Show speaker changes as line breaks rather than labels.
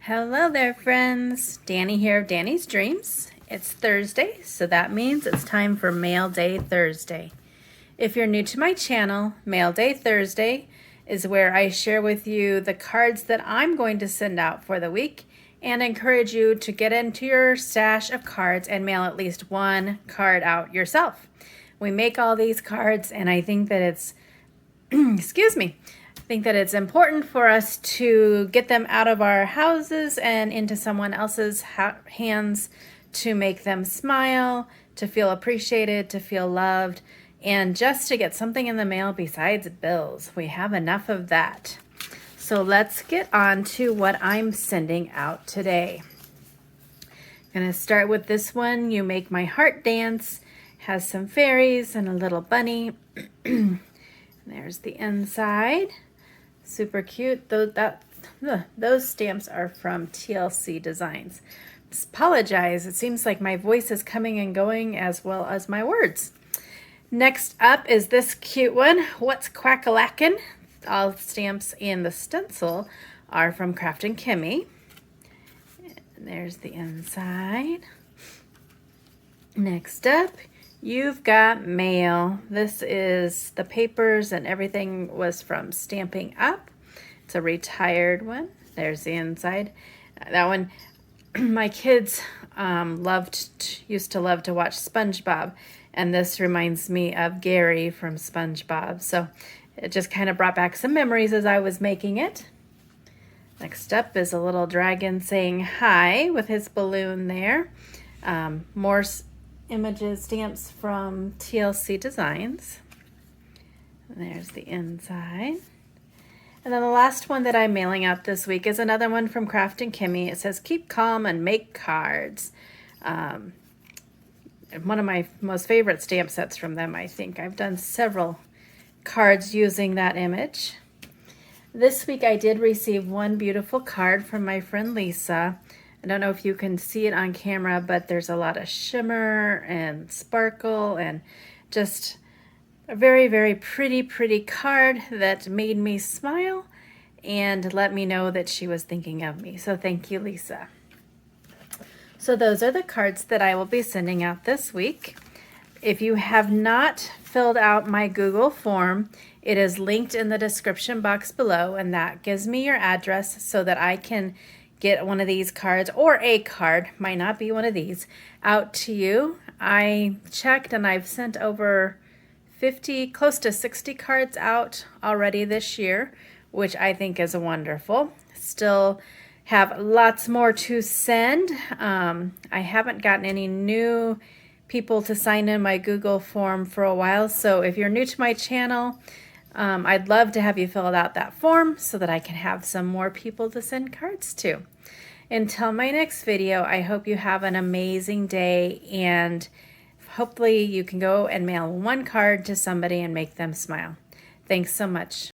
Hello there, friends. Danny here of Danny's Dreams. It's Thursday, so that means it's time for Mail Day Thursday. If you're new to my channel, Mail Day Thursday is where I share with you the cards that I'm going to send out for the week and encourage you to get into your stash of cards and mail at least one card out yourself. We make all these cards, and I think that it's excuse me. I think that it's important for us to get them out of our houses and into someone else's hands to make them smile, to feel appreciated, to feel loved, and just to get something in the mail besides bills. We have enough of that. So let's get on to what I'm sending out today. I'm going to start with this one, You Make My Heart Dance. Has some fairies and a little bunny. There's the inside. Super cute. Those stamps are from TLC Designs. Apologize. It seems like my voice is coming and going as well as my words. Next up is this cute one. What's Quack-a-lackin'? All stamps and the stencil are from Craft and Kimmy. And there's the inside. Next up, You've Got Mail. This is the papers and everything was from Stamping Up. It's a retired one. There's the inside. That one, my kids used to love to watch SpongeBob, and this reminds me of Gary from SpongeBob. So it just kind of brought back some memories as I was making it. Next up is a little dragon saying hi with his balloon there. More images, stamps from TLC Designs. And there's the inside. And then the last one that I'm mailing out this week is another one from Craft and Kimmy. It says, keep calm and make cards. One of my most favorite stamp sets from them, I think. I've done several cards using that image. This week I did receive one beautiful card from my friend Lisa. I don't know if you can see it on camera, but there's a lot of shimmer and sparkle and just a very, very pretty card that made me smile and let me know that she was thinking of me. So thank you, Lisa. So those are the cards that I will be sending out this week. If you have not filled out my Google form, it is linked in the description box below, and that gives me your address so that I can get one of these cards, or a card, might not be one of these, out to you. I checked and I've sent over 50, close to 60 cards out already this year, which I think is wonderful. Still have lots more to send. I haven't gotten any new people to sign in my Google form for a while, so if you're new to my channel, I'd love to have you fill out that form so that I can have some more people to send cards to. Until my next video, I hope you have an amazing day, and hopefully you can go and mail one card to somebody and make them smile. Thanks so much.